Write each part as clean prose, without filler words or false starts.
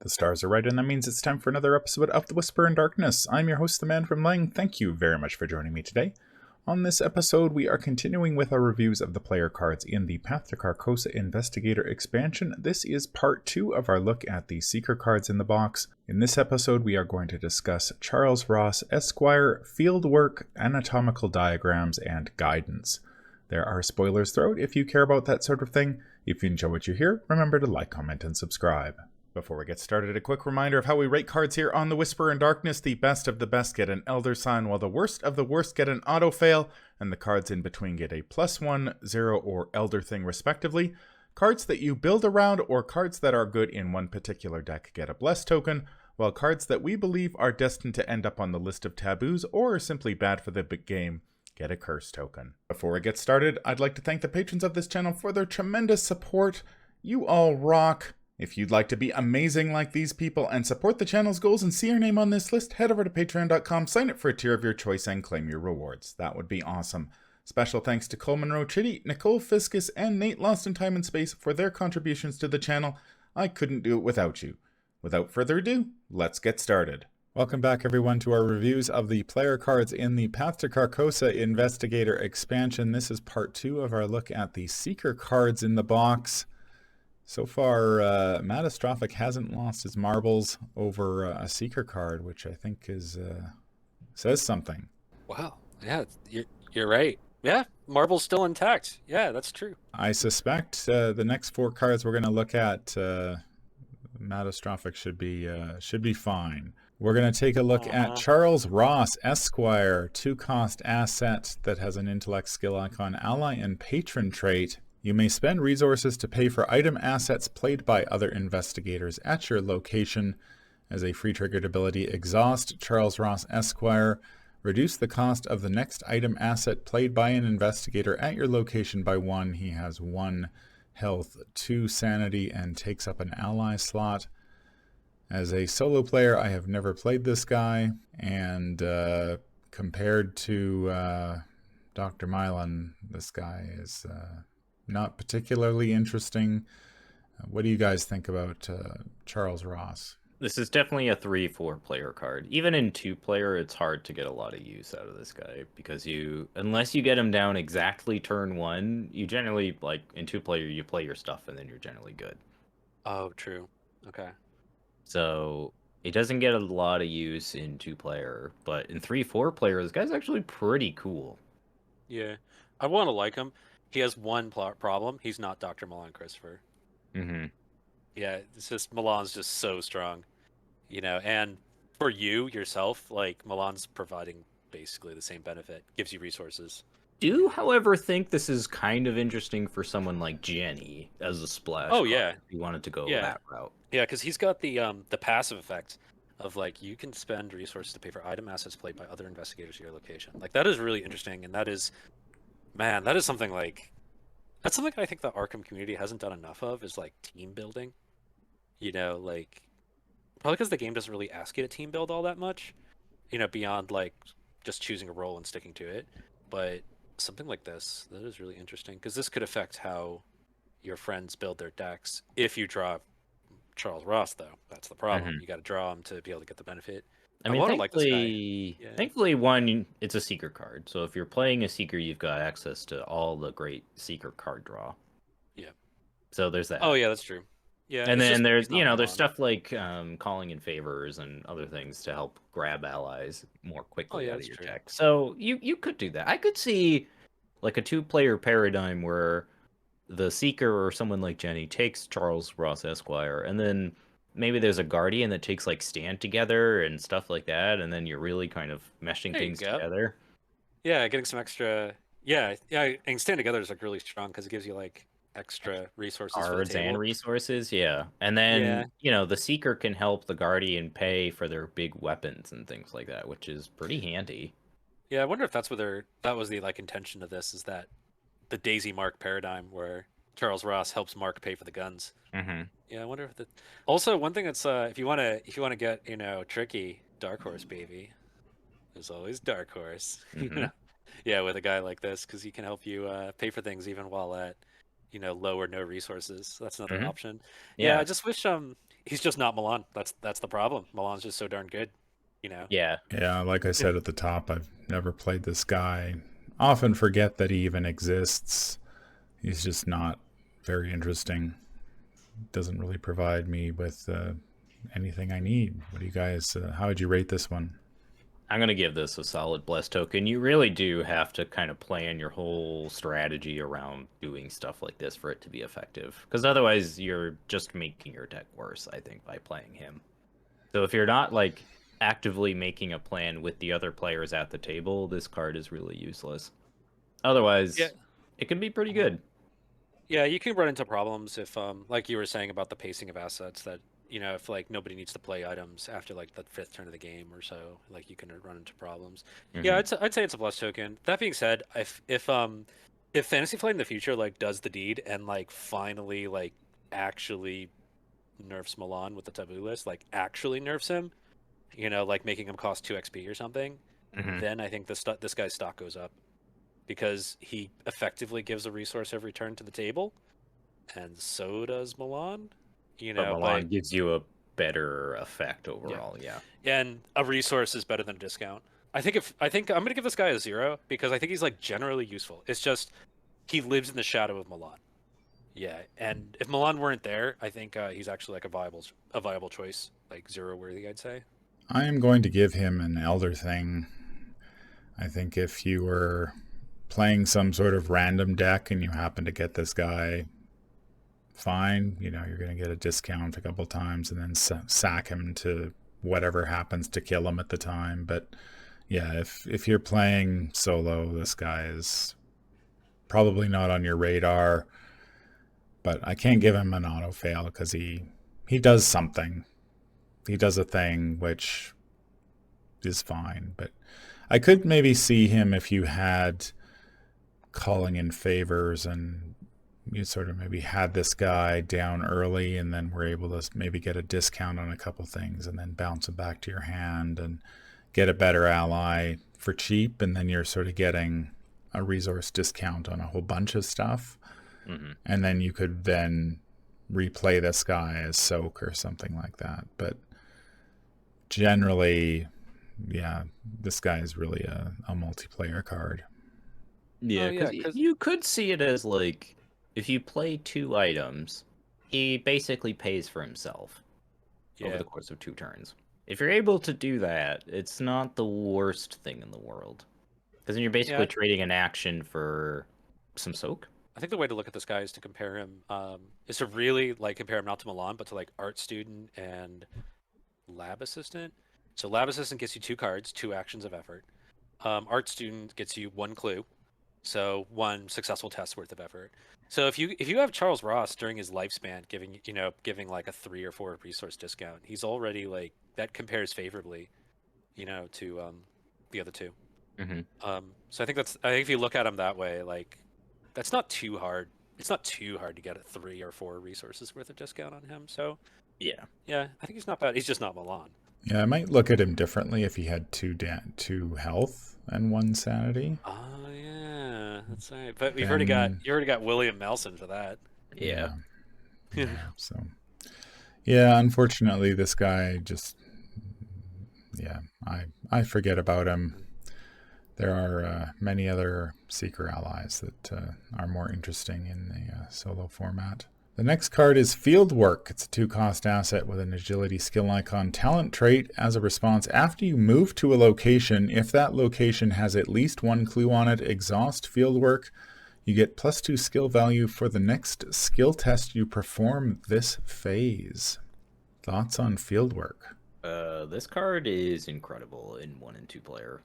The stars are right, and that means it's time for another episode of The Whisper in Darkness. I'm your host, the Man from Lang. Thank you very much for joining me today. On this episode, we are continuing with our reviews of the player cards in the Path to Carcosa Investigator expansion. This is part 2 of our look at the Seeker cards in the box. In this episode, we are going to discuss Charles Ross, Esquire, Fieldwork, Anatomical Diagrams, and Guidance. There are spoilers throughout if you care about that sort of thing. If you enjoy what you hear, remember to like, comment, and subscribe. Before we get started, a quick reminder of how we rate cards here on The Whisper in Darkness. The best of the best get an Elder Sign, while the worst of the worst get an Auto Fail, and the cards in between get a +1, 0, or Elder Thing respectively. Cards that you build around or cards that are good in one particular deck get a Bless token, while cards that we believe are destined to end up on the list of taboos or are simply bad for the big game get a Curse token. Before we get started, I'd like to thank the patrons of this channel for their tremendous support. You all rock. If you'd like to be amazing like these people and support the channel's goals and see your name on this list, head over to patreon.com, sign up for a tier of your choice, and claim your rewards. That would be awesome. Special thanks to Cole Monroe Chitty, Nicole Fiscus, and Nate Lost in Time and Space for their contributions to the channel. I couldn't do it without you. Without further ado, let's get started. Welcome back, everyone, to our reviews of the player cards in the Path to Carcosa Investigator expansion. This is part 2 of our look at the Seeker cards in the box. So far, Matastrophic hasn't lost his marbles over a Seeker card, which I think is says something. Wow, yeah, you're right. Yeah, marble's still intact. Yeah, that's true. I suspect the next 4 cards we're going to look at, Matastrophic should be fine. We're going to take a look at Charles Ross, Esquire, 2-cost asset that has an intellect skill icon, ally, and patron trait. You may spend resources to pay for item assets played by other investigators at your location. As a free triggered ability, exhaust Charles Ross, Esquire. Reduce the cost of the next item asset played by an investigator at your location by 1. He has 1 health, 2 sanity, and takes up an ally slot. As a solo player, I have never played this guy, and compared to Dr. Mylan, this guy is not particularly interesting. What do you guys think about Charles Ross? This is definitely a 3-4 player card. Even in 2-player, it's hard to get a lot of use out of this guy because unless you get him down exactly turn 1, you generally, like in 2-player, you play your stuff and then you're generally good. Oh, true. Okay. So it doesn't get a lot of use in 2-player, but in 3-4 player, this guy's actually pretty cool. Yeah, I want to like him. He has one problem. He's not Dr. Milan Christopher. Mm-hmm. Yeah, it's just Milan's just so strong, and for you yourself, like Milan's providing basically the same benefit, gives you resources. Do, however, think this is kind of interesting for someone like Jenny as a splash. Oh yeah, if you wanted to go that route. Yeah, because he's got the passive effect of like you can spend resources to pay for item assets played by other investigators at your location. Like that is really interesting, and that is, man, that is something like that's something I think the Arkham community hasn't done enough of is like team building. Like probably because the game doesn't really ask you to team build all that much, beyond like just choosing a role and sticking to it. But something like this, that is really interesting because this could affect how your friends build their decks. If you draw Charles Ross, though, that's the problem. Mm-hmm. You got to draw him to be able to get the benefit. I mean, thankfully, one, it's a Seeker card. So if you're playing a Seeker, you've got access to all the great Seeker card draw. Yeah. So there's that. Oh yeah, that's true. Yeah. And then there's there's stuff like calling in favors and other things to help grab allies more quickly out of your deck. So you could do that. I could see like a 2-player paradigm where the Seeker or someone like Jenny takes Charles Ross Esquire, and then maybe there's a Guardian that takes like Stand Together and stuff like that, and then you're really kind of meshing things together. Yeah, getting some extra. Yeah, and Stand Together is like really strong because it gives you like extra resources cards and resources, and then the Seeker can help the Guardian pay for their big weapons and things like that, which is pretty handy. Yeah, I wonder if that's that was the like intention of this, is that the Daisy Mark paradigm where Charles Ross helps Mark pay for the guns. Mm-hmm. Yeah, I wonder if that. Also, one thing that's if you want to get tricky, Dark Horse baby. There's always Dark Horse. Mm-hmm. Yeah, with a guy like this, because he can help you pay for things even while at low or no resources. That's another option. Yeah, I just wish he's just not Milan. That's the problem. Milan's just so darn good, you know. Yeah. Yeah, like I said at the top, I've never played this guy. Often forget that he even exists. He's just not very interesting. Doesn't really provide me with anything I need. What do you guys? How would you rate this one? I'm going to give this a solid blessed token. You really do have to kind of plan your whole strategy around doing stuff like this for it to be effective. Because otherwise, you're just making your deck worse, I think, by playing him. So if you're not, like, actively making a plan with the other players at the table, this card is really useless. Otherwise, it can be pretty good. Yeah, you can run into problems if, like you were saying about the pacing of assets, that, if like nobody needs to play items after like the 5th turn of the game or so, like you can run into problems. Mm-hmm. Yeah, I'd say it's a plus token. That being said, if Fantasy Flight in the future like does the deed and like finally like actually nerfs Milan with the taboo list, like actually nerfs him, like making him cost 2 XP or something, then I think this guy's stock goes up. Because he effectively gives a resource every turn to the table, and so does Milan. But Milan gives you a better effect overall, yeah. And a resource is better than a discount. I think I'm gonna give this guy a 0 because I think he's like generally useful. It's just he lives in the shadow of Milan. Yeah, and if Milan weren't there, I think he's actually like a viable choice, like 0 worthy, I'd say. I am going to give him an Elder Thing. I think if you were playing some sort of random deck and you happen to get this guy, fine, you're going to get a discount a couple times and then sack him to whatever happens to kill him at the time. But yeah, if you're playing solo, this guy is probably not on your radar. But I can't give him an auto fail because he does something. He does a thing which is fine. But I could maybe see him if you had calling in favors and you sort of maybe had this guy down early and then were able to maybe get a discount on a couple things and then bounce him back to your hand and get a better ally for cheap, and then you're sort of getting a resource discount on a whole bunch of stuff. And then you could then replay this guy as soak or something like that. But generally, yeah, this guy is really a multiplayer card. Yeah, because you could see it as like, if you play 2 items, he basically pays for himself over the course of 2 turns. If you're able to do that, it's not the worst thing in the world. Because then you're basically trading an action for some soak. I think the way to look at this guy is to compare him, is to really like compare him not to Milan, but to like Art Student and Lab Assistant. So Lab Assistant gets you 2 cards, 2 actions of effort. Art Student gets you 1 clue. So 1 successful test worth of effort. So if you have Charles Ross during his lifespan giving like a 3 or 4 resource discount, he's already like, that compares favorably, to the other 2. So I think if you look at him that way, like that's not too hard. It's not too hard to get a 3 or 4 resources worth of discount on him. So yeah, I think he's not bad. He's just not Milan. Yeah, I might look at him differently if he had 2 health and 1 sanity. Oh yeah, that's right. But you already got William Nelson for that. Yeah. So yeah, unfortunately, this guy just I forget about him. There are many other Seeker allies that are more interesting in the solo format. The next card is Fieldwork. It's a 2-cost asset with an agility skill icon talent trait. As a response, after you move to a location, if that location has at least 1 clue on it, exhaust Fieldwork. You get +2 skill value for the next skill test you perform this phase. Thoughts on Fieldwork? This card is incredible in 1 and 2 player.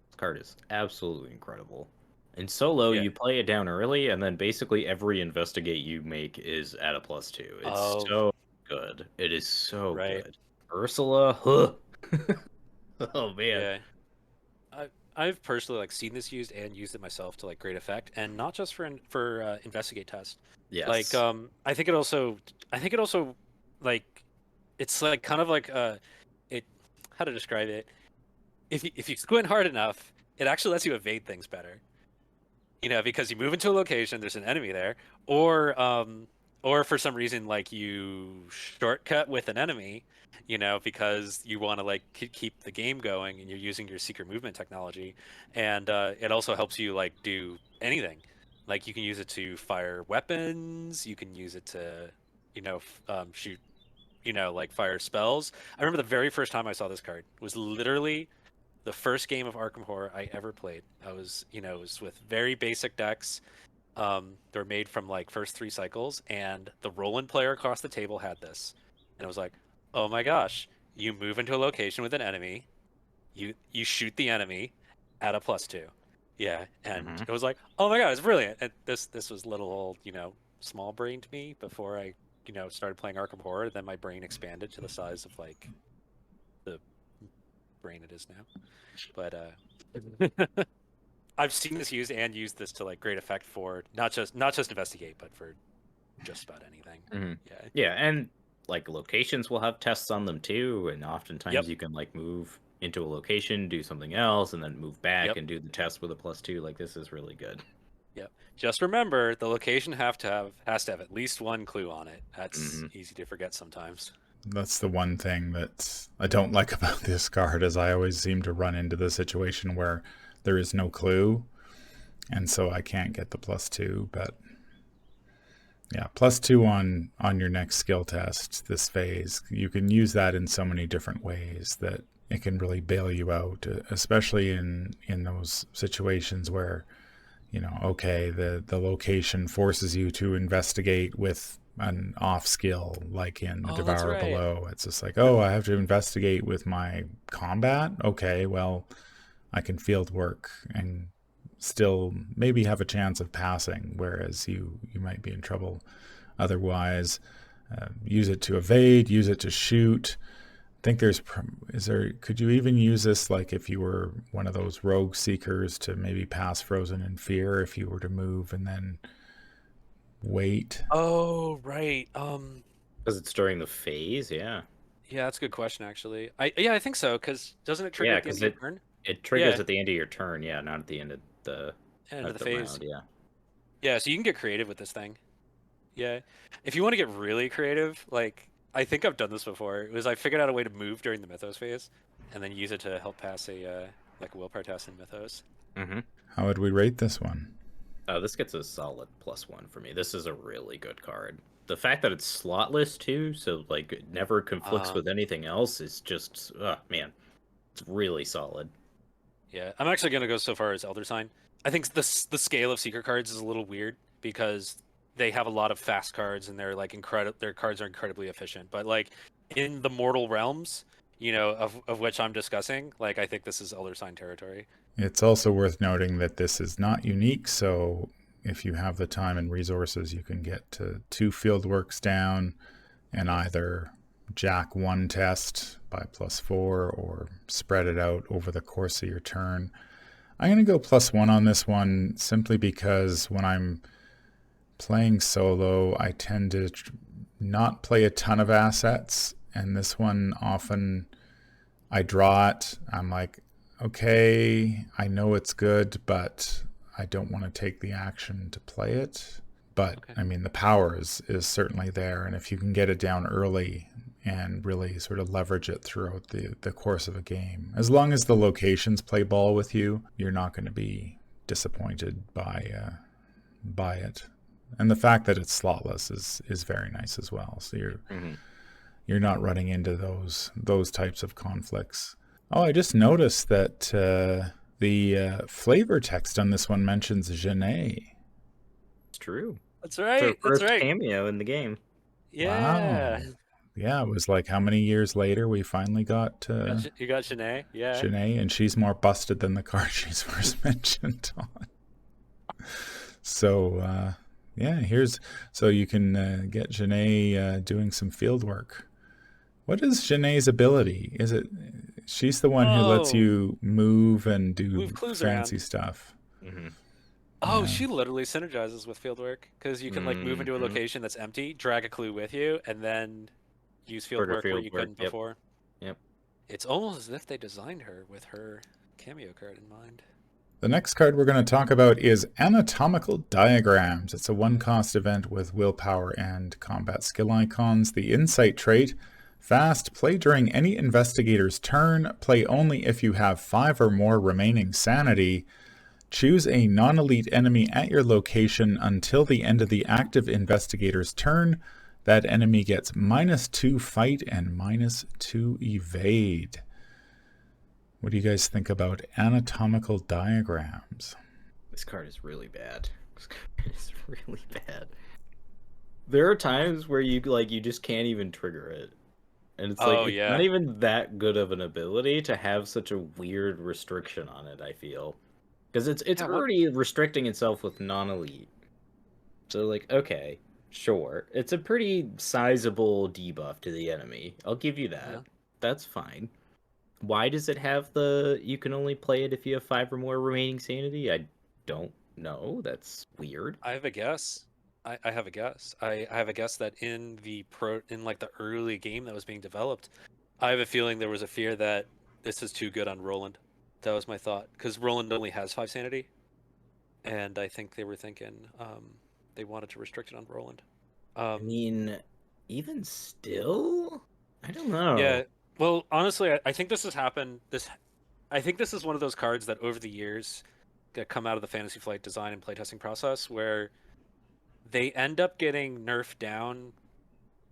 This card is absolutely incredible. In solo, you play it down early, and then basically every investigate you make is at a +2. It's so good. It is so good. Ursula, huh. Oh man. Yeah. I've personally like seen this used and used it myself to like great effect, and not just for investigate test. Yes. Like I think it also like it's like kind of like how to describe it. If you squint hard enough, it actually lets you evade things better. Because you move into a location, there's an enemy there, or or for some reason like you shortcut with an enemy, because you want to like keep the game going and you're using your secret movement technology, and it also helps you like do anything. Like you can use it to fire weapons, you can use it to, shoot, like fire spells. I remember the very first time I saw this card was literally the first game of Arkham Horror I ever played. I was, it was with very basic decks. They're made from like first 3 cycles, and the Roland player across the table had this, and it was like, oh my gosh, you move into a location with an enemy, you shoot the enemy at a +2, yeah, and it was like, oh my god, it's brilliant. And this was little old, small brain to me before I, started playing Arkham Horror. Then my brain expanded to the size of like the brain it is now, but I've seen this used this to like great effect for not just investigate, but for just about anything. Yeah. Yeah, and like locations will have tests on them too, and oftentimes you can like move into a location, do something else, and then move back and do the test with a +2. Like this is really good. Yep. Just remember the location has to have at least one clue on it. That's easy to forget sometimes. That's the one thing that I don't like about this card, is I always seem to run into the situation where there is no clue, and so I can't get the +2. But yeah, +2 on your next skill test this phase. You can use that in so many different ways that it can really bail you out, especially in those situations where, okay, the location forces you to investigate with an off skill, like in the Devourer Below. It's just like, oh, I have to investigate with my combat. Okay, well, I can field work and still maybe have a chance of passing, whereas you might be in trouble otherwise. Use it to evade, use it to shoot. I think could you even use this like if you were one of those rogue seekers to maybe pass Frozen in Fear if you were to move and then wait? Oh, right. Because it's during the phase, yeah. Yeah, that's a good question actually. I think so, because doesn't it trigger at the end of your turn? It triggers at the end of your turn, yeah, not at the end of the phase. round, yeah. Yeah, so you can get creative with this thing. Yeah. If you want to get really creative, like I think I've done this before. It was I figured out a way to move during the Mythos phase, and then use it to help pass a willpower test in Mythos. How would we rate this one? This gets a solid +1 for me. This is a really good card. The fact that it's slotless too, so like it never conflicts with anything else, is just man, it's really solid. Yeah, I'm actually gonna go so far as Elder Sign. I think the scale of secret cards is a little weird because they have a lot of fast cards and they're like their cards are incredibly efficient. But like in the mortal realms, of which I'm discussing, like I think this is Elder Sign territory. It's also worth noting that this is not unique, so if you have the time and resources, you can get to 2 field works down and either jack 1 test by +4 or spread it out over the course of your turn. I'm going to go +1 on this one simply because when I'm playing solo, I tend to not play a ton of assets, and this one often I draw it. I'm like, okay, I know it's good, but I don't want to take the action to play it. But I mean, the power is certainly there, and if you can get it down early and really sort of leverage it throughout the course of a game, as long as the locations play ball with you, you're not going to be disappointed by it. And the fact that it's slotless is very nice as well. So you're not running into those types of conflicts. Oh, I just noticed that the flavor text on this one mentions Genet. It's true. That's right. It's her first that's right. cameo in the game. Yeah. Wow. Yeah, it was like how many years later we finally got you got Genet, yeah. Genet, and she's more busted than the card she's first mentioned on. So yeah, so you can get Genet doing some field work. What is Genet's ability? Is it she's the one who lets you move and do fancy stuff? Oh, yeah. She literally synergizes with fieldwork because you can like move into a location that's empty, drag a clue with you, and then use fieldwork where you couldn't before. Yep. It's almost as if they designed her with her cameo card in mind. The next card we're going to talk about is Anatomical Diagrams. It's a 1-cost event with willpower and combat skill icons. The insight trait: fast, play during any investigator's turn, play only if you have 5 or more remaining sanity. Choose a non-elite enemy at your location until the end of the active investigator's turn. That enemy gets -2 fight and -2 evade. What do you guys think about Anatomical Diagrams? This card is really bad. This card is really bad. There are times where you just can't even trigger it. And it's not even that good of an ability to have such a weird restriction on it, I feel. Because it's already restricting itself with non-elite. So okay, sure. It's a pretty sizable debuff to the enemy. I'll give you that. Yeah. That's fine. Why does it have you can only play it if you have 5 or more remaining sanity? I don't know. That's weird. I have a guess. I have a guess. I have a guess that in the early game that was being developed, I have a feeling there was a fear that this is too good on Roland. That was my thought, because Roland only has 5 sanity, and I think they were thinking they wanted to restrict it on Roland. I mean, even still, I don't know. Yeah. Well, honestly, I think this has happened. I think this is one of those cards that over the years that come out of the Fantasy Flight design and playtesting process where they end up getting nerfed down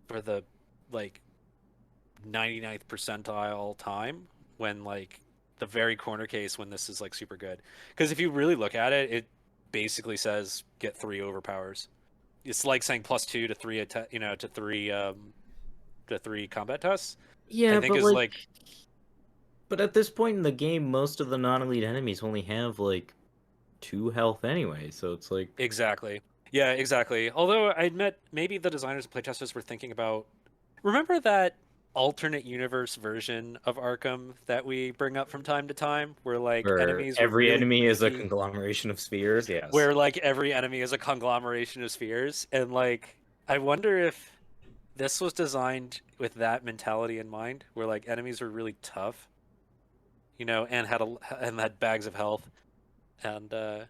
for the 99th percentile time when the very corner case when this is super good. Because if you really look at it, it basically says get 3 overpowers. It's like saying +2 to 3 to 3 combat tests. Yeah, I think but at this point in the game, most of the non-elite enemies only have 2 health anyway, so it's Exactly. Yeah, exactly. Although I admit maybe the designers and playtesters were thinking about, remember that alternate universe version of Arkham that we bring up from time to time, where enemies every really enemy is a conglomeration of spheres? Yes. Where every enemy is a conglomeration of spheres, and I wonder if this was designed with that mentality in mind, where enemies were really tough, and had bags of health, and yeah.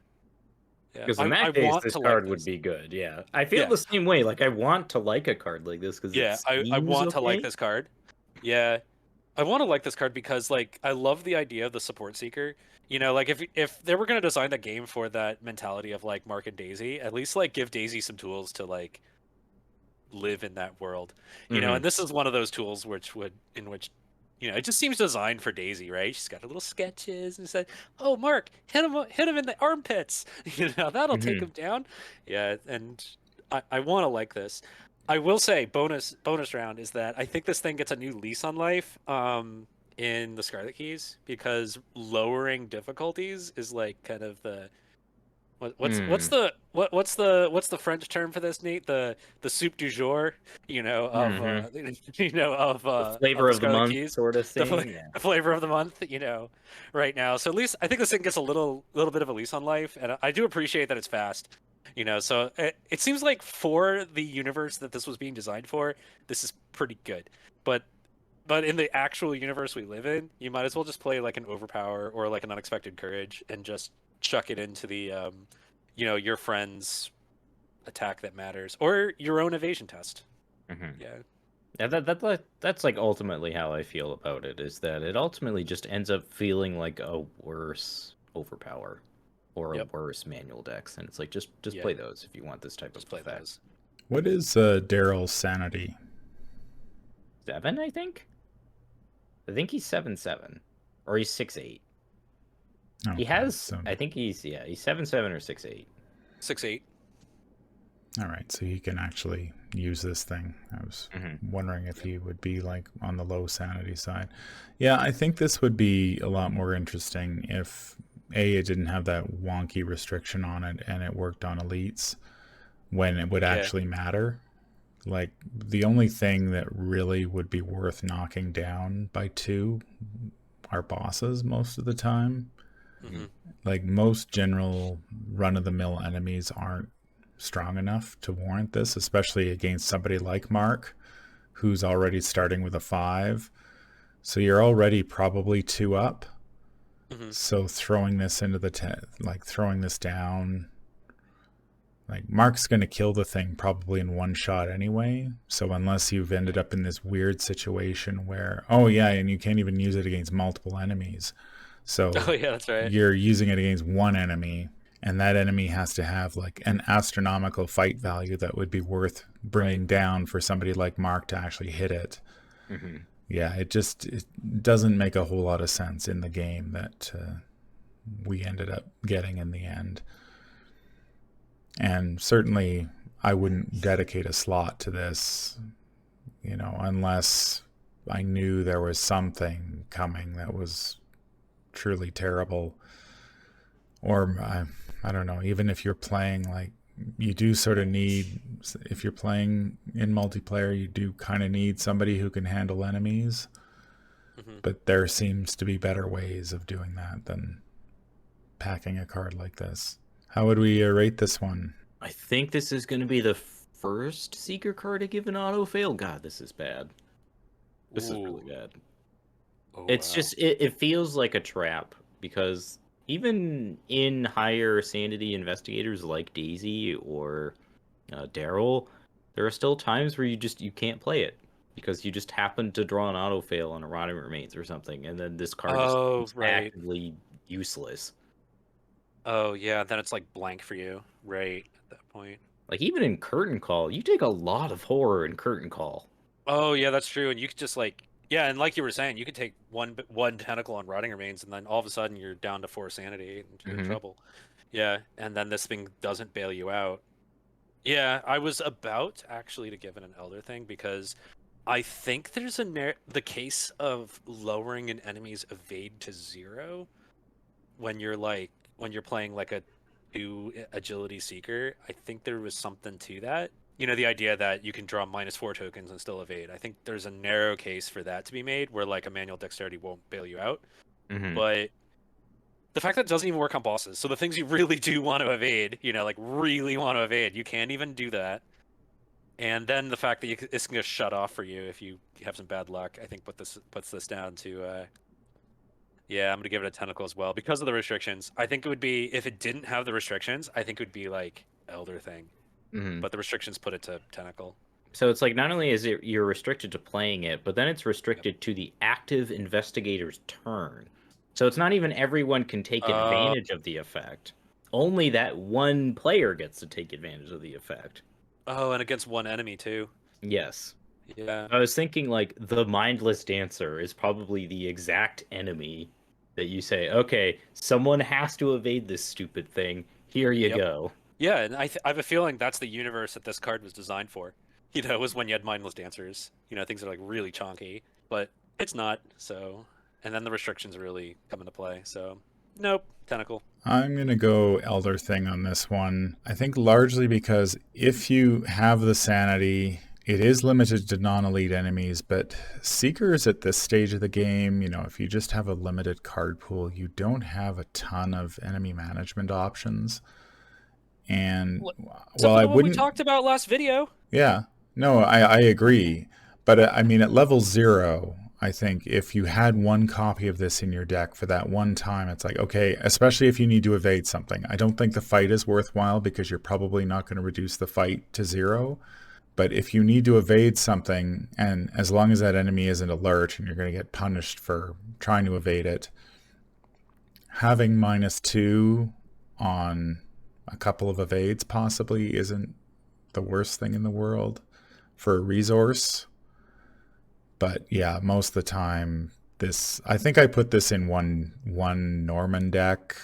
Because in that case, this card would be good. Yeah, I feel the same way. I want to like a card like this because I want to like this card. Yeah, I want to like this card because I love the idea of the support seeker. If they were going to design the game for that mentality of Mark and Daisy, at least give Daisy some tools to live in that world, and this is one of those tools which it just seems designed for Daisy, right? She's got her little sketches and said, "Oh, Mark, hit him in the armpits, that'll take him down." Yeah, and I want to like this. I will say bonus round is that I think this thing gets a new lease on life in the Scarlet Keys, because lowering difficulties is kind of the what's the French term for this, Nate? The soup du jour, of the flavor of the month Keys, sort of thing. The flavor of the month, right now. So at least I think this thing gets a little bit of a lease on life, and I do appreciate that it's fast. So it seems like for the universe that this was being designed for, this is pretty good. But in the actual universe we live in, you might as well just play an overpower or an unexpected courage and just chuck it into the your friend's attack that matters, or your own evasion test. That's ultimately how I feel about it, is that it ultimately just ends up feeling like a worse overpower or a worse manual dex, and it's just play those if you want this type of play those. What is Daryl's sanity? 7, I think he's 7/7, or he's 6/8. Okay, he has. So... I think he's 7/7 or 6/8. 6/8. All right, so he can actually use this thing. I was wondering if he would be on the low sanity side. Yeah, I think this would be a lot more interesting if it didn't have that wonky restriction on it and it worked on elites when it would actually matter. The only thing that really would be worth knocking down by 2 are bosses most of the time. Most general run-of-the-mill enemies aren't strong enough to warrant this, especially against somebody like Mark, who's already starting with a 5. So you're already probably 2 up. So throwing this into the throwing this down, like Mark's gonna kill the thing probably in one shot anyway. So unless you've ended up in this weird situation where, oh yeah, and you can't even use it against multiple enemies. So Oh yeah, that's right. You're using it against one enemy, and that enemy has to have like an astronomical fight value that would be worth bringing down for somebody like Mark to actually hit it. Yeah, it doesn't make a whole lot of sense in the game that we ended up getting in the end. And certainly I wouldn't dedicate a slot to this, unless I knew there was something coming that was truly terrible. Or I don't know, even if you're playing, like, you do sort of need, if you're playing in multiplayer, you do kind of need somebody who can handle enemies. But there seems to be better ways of doing that than packing a card like this. How would we rate this one? I think this is going to be the first Seeker card to give an auto fail. God, this is bad. This is really bad. It's just, it feels like a trap, because even in higher sanity investigators like Daisy or Daryl, there are still times where you can't play it because you just happen to draw an auto fail on a Rotting Remains or something, and then this card is actively useless. Oh yeah, then it's like blank for you, right, at that point. Like even in Curtain Call, you take a lot of horror in Curtain Call. Oh yeah, that's true, and you could just like, yeah, and like you were saying, you could take one tentacle on Rotting Remains, and then all of a sudden you're down to 4 sanity and you're in trouble. Yeah, and then this thing doesn't bail you out. Yeah, I was about actually to give it an Elder thing, because I think there's the case of lowering an enemy's evade to 0 when you're playing like a 2 agility seeker. I think there was something to that. The idea that you can draw -4 tokens and still evade. I think there's a narrow case for that to be made, where like a manual dexterity won't bail you out. But the fact that it doesn't even work on bosses, so the things you really do want to evade, like really want to evade, you can't even do that. And then the fact that it's going to shut off for you if you have some bad luck, I think puts this down to, yeah, I'm going to give it a tentacle as well, because of the restrictions. I think it would be, if it didn't have the restrictions, I think it would be like Elder thing. But the restrictions put it to tentacle. So it's like, not only is it you're restricted to playing it, but then it's restricted to the active investigator's turn. So it's not even everyone can take advantage of the effect. Only that one player gets to take advantage of the effect. Oh, and against one enemy too. Yes. Yeah. I was thinking like the Mindless Dancer is probably the exact enemy that you say, okay, someone has to evade this stupid thing. Here you go. Yeah, and I have a feeling that's the universe that this card was designed for. Was when you had Mindless Dancers. Things that are like really chonky, but it's not. So, and then the restrictions really come into play. So, nope, tentacle. I'm going to go Elder thing on this one. I think largely because if you have the sanity, it is limited to non-elite enemies, but Seekers at this stage of the game, if you just have a limited card pool, you don't have a ton of enemy management options. And well, I wouldn't. We talked about last video. Yeah, no, I agree. But I mean, at level 0, I think if you had one copy of this in your deck for that one time, it's like, okay, especially if you need to evade something. I don't think the fight is worthwhile, because you're probably not going to reduce the fight to 0. But if you need to evade something, and as long as that enemy isn't alert and you're going to get punished for trying to evade it, having -2 on a couple of evades possibly isn't the worst thing in the world for a resource. But yeah, most of the time, I think I put this in one Norman deck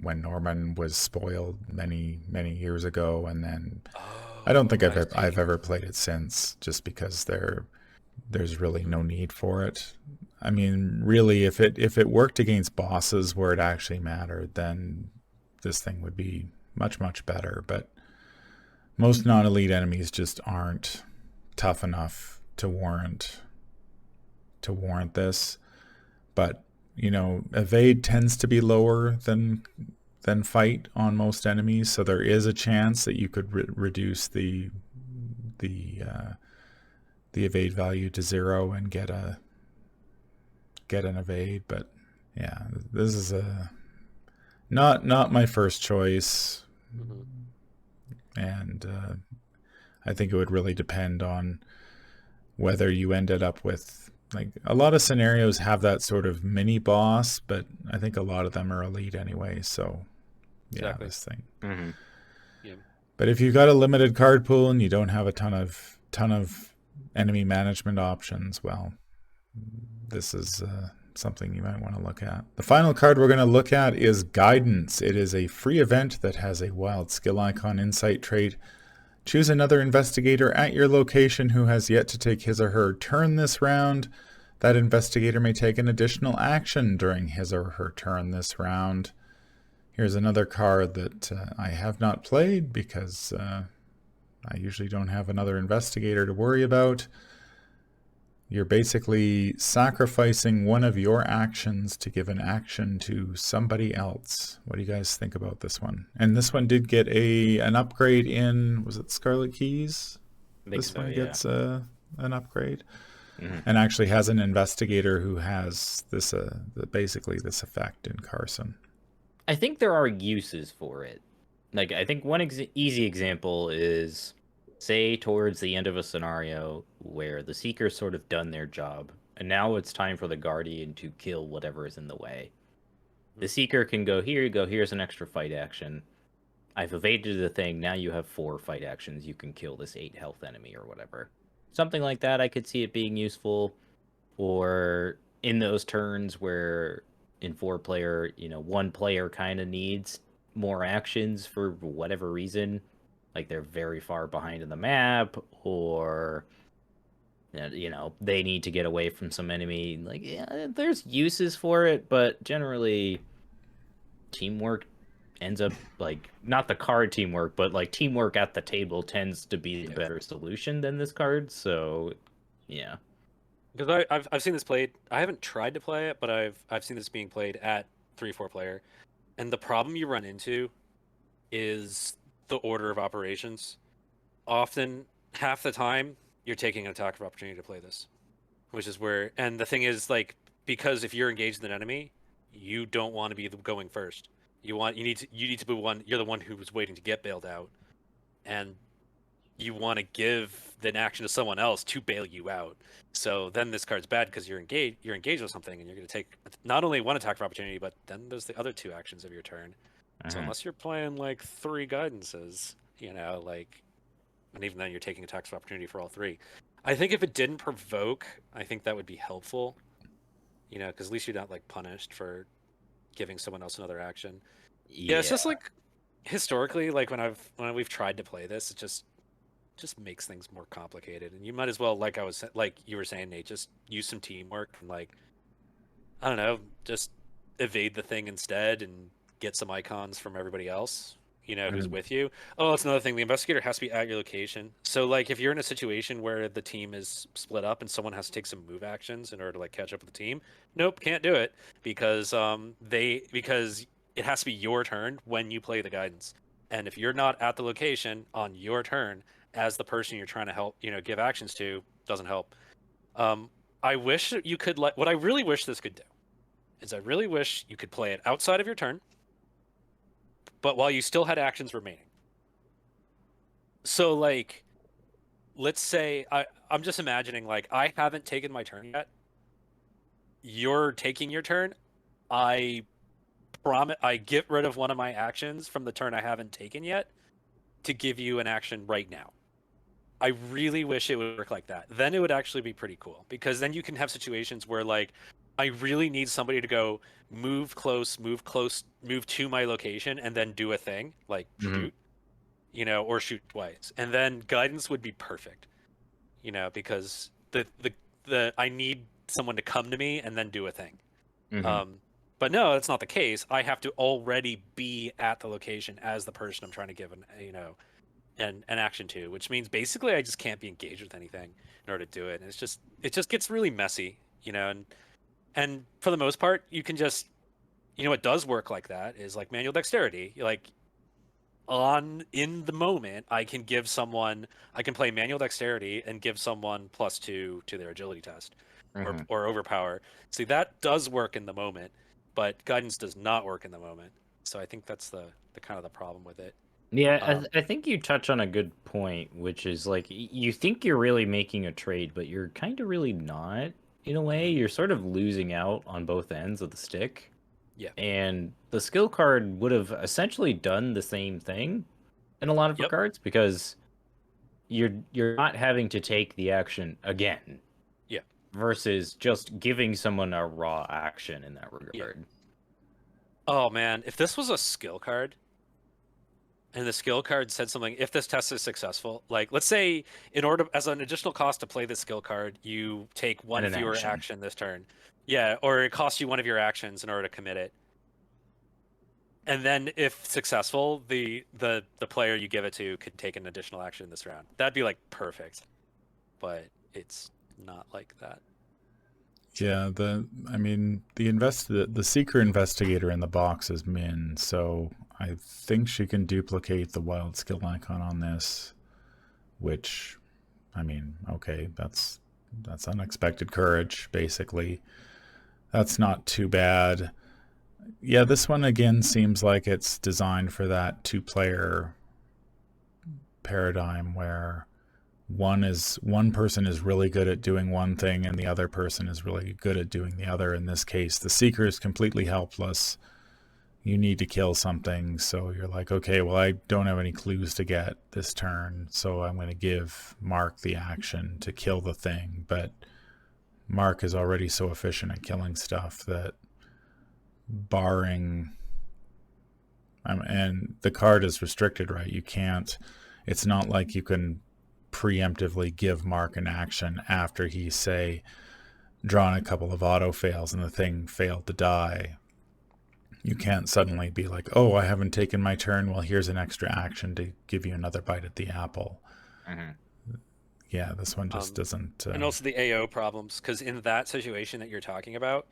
when Norman was spoiled many years ago, and then I don't think I've ever played it since, just because there's really no need for it. I mean, really, if it worked against bosses where it actually mattered, then this thing would be much better. But most non-elite enemies just aren't tough enough to warrant this. But evade tends to be lower than fight on most enemies, so there is a chance that you could reduce the evade value to 0 and get an evade. But yeah, this is not my first choice, and I think it would really depend on whether you ended up with, like, a lot of scenarios have that sort of mini boss, but I think a lot of them are elite anyway. So yeah, Exactly. this thing. Yeah. But if you've got a limited card pool and you don't have a ton of enemy management options, well, this is something you might want to look at. The final card we're going to look at is Guidance. It is a free event that has a wild skill icon insight trait. Choose another investigator at your location who has yet to take his or her turn this round. That investigator may take an additional action during his or her turn this round. Here's another card that I have not played because I usually don't have another investigator to worry about. You're basically sacrificing one of your actions to give an action to somebody else. What do you guys think about this one? And this one did get an upgrade in, was it Scarlet Keys? This one gets an upgrade. And actually has an investigator who has this basically this effect in Carson. I think there are uses for it. Like, I think one easy example is, say, towards the end of a scenario where the Seeker's sort of done their job, and now it's time for the Guardian to kill whatever is in the way. The Seeker can go here, here's an extra fight action. I've evaded the thing, now you have 4 fight actions, you can kill this 8 health enemy or whatever. Something like that, I could see it being useful. Or in those turns where in 4-player, one player kind of needs more actions for whatever reason, like they're very far behind in the map, or they need to get away from some enemy. Like, yeah, there's uses for it, but generally teamwork ends up, like, not the card teamwork, but like teamwork at the table tends to be the better solution than this card. So yeah. Because I've seen this played. I haven't tried to play it, but I've seen this being played at 3-4 player, and the problem you run into is the order of operations. Often, half the time, you're taking an attack of opportunity to play this, which is where. And the thing is, like, because if you're engaged with an enemy, you don't want to be going first. You need to be one. You're the one who was waiting to get bailed out, and you want to give an action to someone else to bail you out. So then this card's bad because you're engaged with something, and you're going to take not only one attack for opportunity, but then there's the other 2 actions of your turn. So unless you're playing like 3 guidances, like, and even then you're taking attacks of opportunity for all 3. I think if it didn't provoke, I think that would be helpful. Because at least you're not like punished for giving someone else another action. Yeah, it's just like historically, like when we've tried to play this, it just makes things more complicated, and you might as well, like you were saying, Nate, just use some teamwork and, like, I don't know, just evade the thing instead and get some icons from everybody else, who's with you. Oh, that's another thing. The investigator has to be at your location. So, like, if you're in a situation where the team is split up and someone has to take some move actions in order to, like, catch up with the team, nope, can't do it because because it has to be your turn when you play the guidance. And if you're not at the location on your turn as the person you're trying to help, give actions to, doesn't help. I wish you could what I really wish this could do is I really wish you could play it outside of your turn, but while you still had actions remaining. So, like, let's say I'm just imagining, like, I haven't taken my turn yet. You're taking your turn. I get rid of one of my actions from the turn I haven't taken yet to give you an action right now. I really wish it would work like that. Then it would actually be pretty cool, because then you can have situations where, like, I really need somebody to go move close, move to my location, and then do a thing like shoot, or shoot twice, and then guidance would be perfect, because the I need someone to come to me and then do a thing. But no, that's not the case. I have to already be at the location as the person I'm trying to give an action to, which means basically I just can't be engaged with anything in order to do it. And it just gets really messy, and for the most part, you can just, what does work like that is like manual dexterity. Like, in the moment, I can play manual dexterity and give someone +2 to their agility test, or overpower. See, that does work in the moment, but guidance does not work in the moment. So I think that's the kind of the problem with it. Yeah, I think you touch on a good point, which is like you think you're really making a trade, but you're kind of really not in a way. You're sort of losing out on both ends of the stick. Yeah. And the skill card would have essentially done the same thing in a lot of regards because you're not having to take the action again. Yeah. Versus just giving someone a raw action in that regard. Yeah. Oh man, if this was a skill card, and the skill card said something, if this test is successful, like let's say in order as an additional cost to play the skill card, you take one fewer action this turn. Yeah, or it costs you one of your actions in order to commit it. And then if successful, the player you give it to could take an additional action this round. That'd be like perfect. But it's not like that. Yeah, the Seeker Investigator in the box is Min, so I think she can duplicate the wild skill icon on this, which, I mean, okay, that's unexpected courage, basically. That's not too bad. Yeah, this one again seems like it's designed for that two-player paradigm where one person is really good at doing one thing and the other person is really good at doing the other. In this case, the Seeker is completely helpless. You need to kill something, so you're like, okay, well, I don't have any clues to get this turn, so I'm going to give Mark the action to kill the thing. But Mark is already so efficient at killing stuff that barring... and the card is restricted, right? You can't... It's not like you can preemptively give Mark an action after he's, say, drawn a couple of auto fails and the thing failed to die. You can't suddenly be like, oh, I haven't taken my turn, well, here's an extra action to give you another bite at the apple. Yeah, this one just doesn't... And also the AO problems, because in that situation that you're talking about,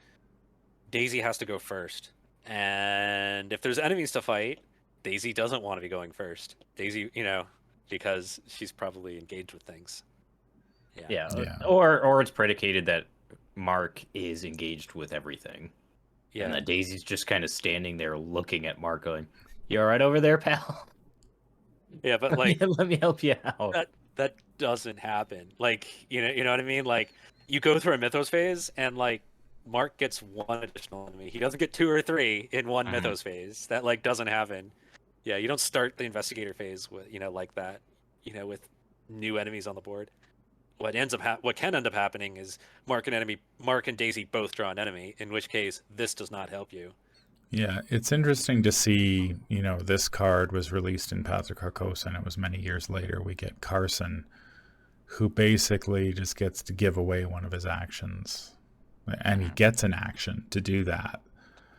Daisy has to go first. And if there's enemies to fight, Daisy doesn't want to be going first. Daisy, because she's probably engaged with things. Yeah. Or it's predicated that Mark is engaged with everything. Yeah. And that Daisy's just kind of standing there looking at Mark going, you all right over there, pal? Yeah, but like... let me help you out. That doesn't happen. Like, you know what I mean? Like, you go through a Mythos phase and like Mark gets one additional enemy. He doesn't get 2 or 3 in one Mythos phase. That like doesn't happen. Yeah, you don't start the investigator phase with like that, with new enemies on the board. What can end up happening is Mark and Daisy both draw an enemy, in which case this does not help you. Yeah, it's interesting to see, this card was released in Path of Carcosa, and it was many years later we get Carson, who basically just gets to give away one of his actions. And he gets an action to do that.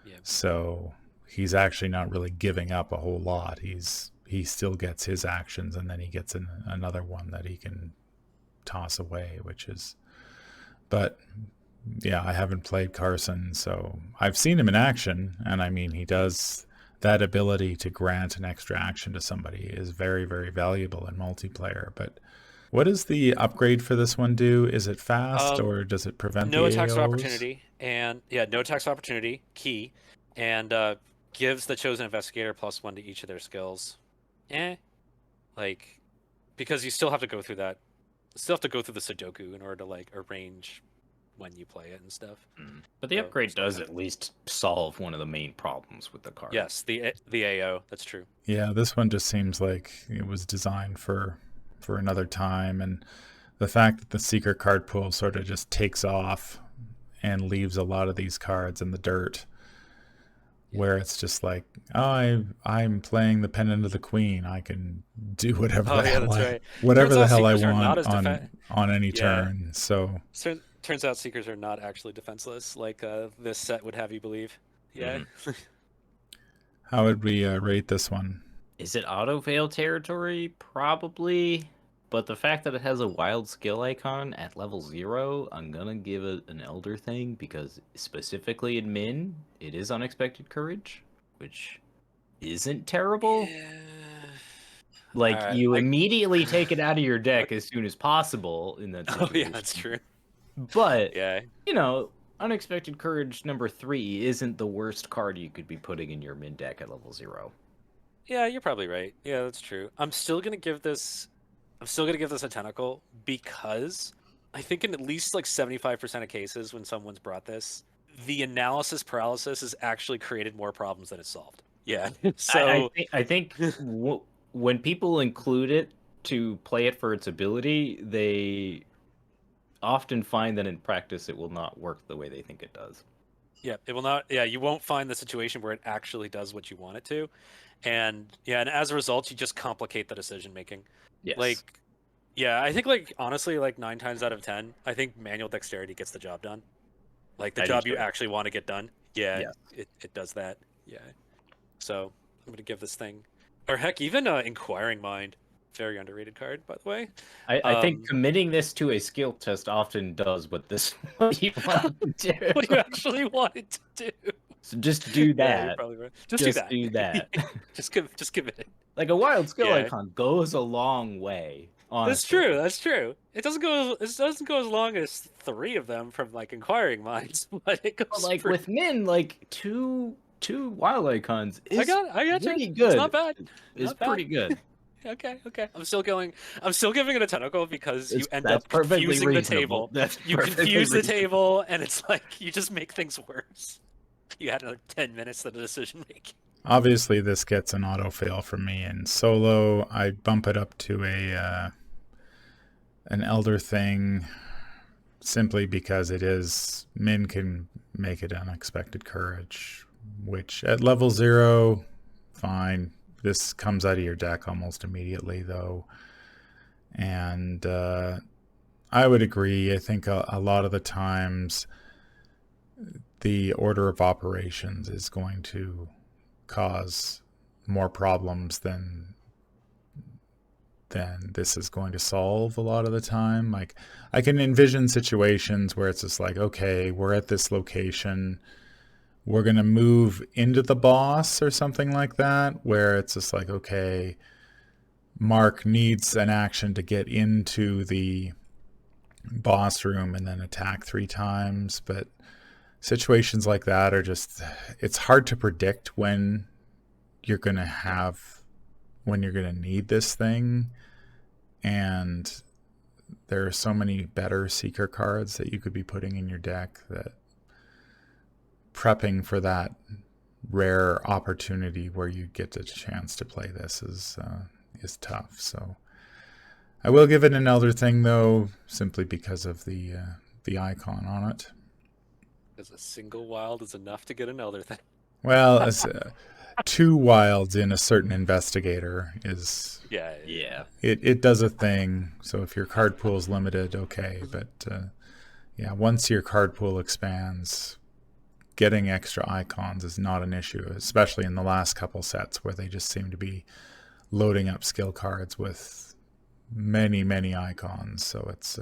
Yeah. So he's actually not really giving up a whole lot. He still gets his actions, and then he gets another one that he can toss away, but yeah, I haven't played Carson, so I've seen him in action, and I mean, he does that ability to grant an extra action to somebody is very, very valuable in multiplayer. But what does the upgrade for this one do? Is it fast, or does it prevent no the attacks of AOs? opportunity? And no attacks of opportunity, key, and gives the chosen investigator +1 to each of their skills. Like, because you still have to go through that. Still have to go through the Sudoku in order to like arrange when you play it and stuff. But the upgrade does at least solve one of the main problems with the card. Yes, the AO, that's true. Yeah, this one just seems like it was designed for another time, and the fact that the Seeker card pool sort of just takes off and leaves a lot of these cards in the dirt, where it's just like, oh, I'm playing the Pendant of the Queen. I can do whatever the hell I want on any turn. So turns out Seekers are not actually defenseless, like this set would have you believe. Yeah. How would we rate this one? Is it auto fail territory? Probably. But the fact that it has a wild skill icon at level 0, I'm gonna give it an Elder thing, because specifically in Min, it is Unexpected Courage, which isn't terrible. Yeah. Like, you immediately take it out of your deck as soon as possible in that situation. Oh, yeah, that's true. But, yeah, Unexpected Courage number 3 isn't the worst card you could be putting in your mid deck at level 0. Yeah, you're probably right. Yeah, that's true. I'm still gonna give this a tentacle because I think in at least like 75% of cases when someone's brought this, the analysis paralysis has actually created more problems than it's solved. Yeah. So I think when people include it to play it for its ability, they often find that in practice it will not work the way they think it does. yeah, it will not. Yeah, you won't find the situation where it actually does what you want it to, and yeah, and as a result, you just complicate the decision making. Yes. Like, yeah, I think like honestly, like 9 times out of 10, I think manual dexterity gets the job done. Like the job you actually want to get done. Yeah, it does that. Yeah. So I'm gonna give this thing, or heck, even Inquiring Mind, very underrated card, by the way. I think committing this to a skill test often does what you want to do. What you actually wanted to do. So just do that. Yeah, you're probably right. Just do that. just give it. Like a wild skill icon goes a long way. Honestly. That's true. It doesn't go as long as 3 of them from like Inquiring Minds, but it goes like with Min, like two wild icons is I got pretty you. good. It's not bad. It's pretty good. Okay. I'm still giving it a tentacle because you end up confusing the table. You confuse the table, and it's like you just make things worse. You had another 10 minutes of the decision making. Obviously, this gets an auto fail from me. In solo, I bump it up to an elder thing simply because it is Min can make it Unexpected Courage, which at level 0, fine. This comes out of your deck almost immediately, though. And I would agree. I think a lot of the times the order of operations is going to cause more problems than this is going to solve a lot of the time. Like, I can envision situations where it's just like, okay, we're at this location, we're going to move into the boss or something like that, where it's just like, okay, Mark needs an action to get into the boss room and then attack 3 times. But situations like that are just, it's hard to predict when you're going to need this thing. And there are so many better seeker cards that you could be putting in your deck that prepping for that rare opportunity where you get a chance to play this is tough. So I will give it an elder thing, though, simply because of the icon on it. Because a single wild is enough to get an elder thing. Well, as 2 wilds in a certain investigator is... Yeah. It does a thing. So if your card pool is limited, okay. But once your card pool expands, getting extra icons is not an issue, especially in the last couple sets where they just seem to be loading up skill cards with many, many icons. So it's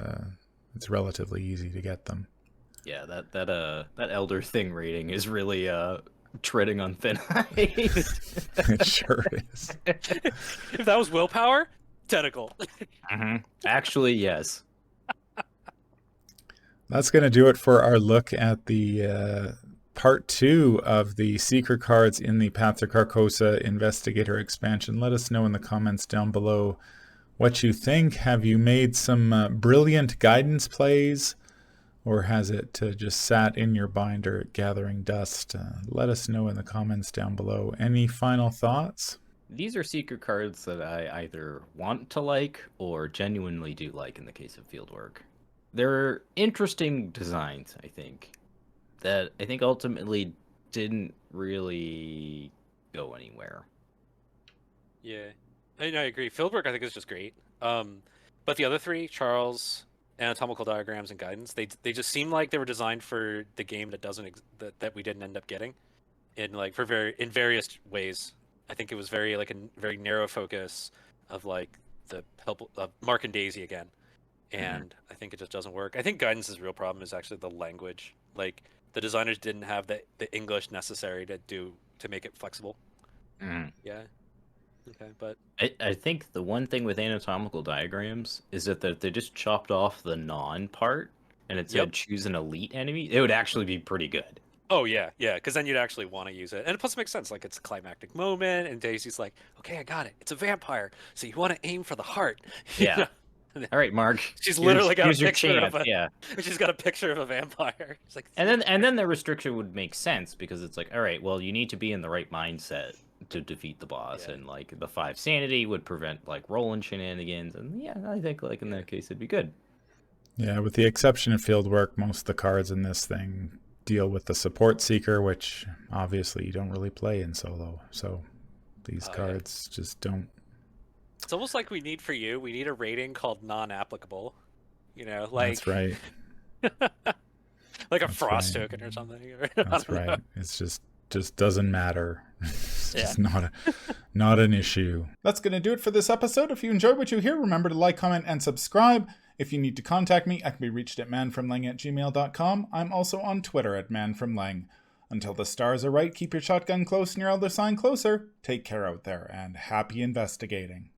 relatively easy to get them. Yeah, that elder thing rating is really treading on thin ice. It sure is. If that was willpower, tentacle. Actually, yes. That's going to do it for our look at the part 2 of the secret cards in the Path to Carcosa Investigator expansion. Let us know in the comments down below what you think. Have you made some brilliant guidance plays? Or has it just sat in your binder gathering dust? Let us know in the comments down below. Any final thoughts? These are secret cards that I either want to like or genuinely do like in the case of Fieldwork. They're interesting designs, I think, that I think ultimately didn't really go anywhere. Yeah, I agree. Fieldwork, I think, is just great. But the other 3, Charles, Anatomical Diagrams, and Guidance, they just seem like they were designed for the game that that we didn't end up getting, in various ways. I think it was very narrow focus of like the help of Mark and Daisy again, and I think it just doesn't work. I think Guidance's real problem is actually the language. Like, the designers didn't have the English necessary to make it flexible. Yeah. Okay, but I think the one thing with Anatomical Diagrams is that they just chopped off the non part and it said choose an elite enemy, it would actually be pretty good. Oh yeah, because then you'd actually want to use it, and plus it makes sense. Like it's a climactic moment, and Daisy's like, "Okay, I got it. It's a vampire, so you want to aim for the heart." Yeah. All right, Mark. She's literally got a picture of She's got a picture of a vampire. She's like, and then the restriction would make sense because it's like, all right, well, you need to be in the right mindset to defeat the boss, and like the 5 sanity would prevent like rolling shenanigans, and I think like in that case it'd be good. Yeah, with the exception of field work, most of the cards in this thing deal with the support seeker, which obviously you don't really play in solo. So these cards just don't. It's almost like we need a rating called non-applicable. Like that's right. like a frost token or something. That's right. It's just doesn't matter. It's just not an issue. That's going to do it for this episode. If you enjoyed what you hear, remember to like, comment, and subscribe. If you need to contact me, I can be reached at manfromlang@gmail.com. I'm also on Twitter at manfromlang. Until the stars are right, keep your shotgun close and your elder sign closer. Take care out there, and happy investigating.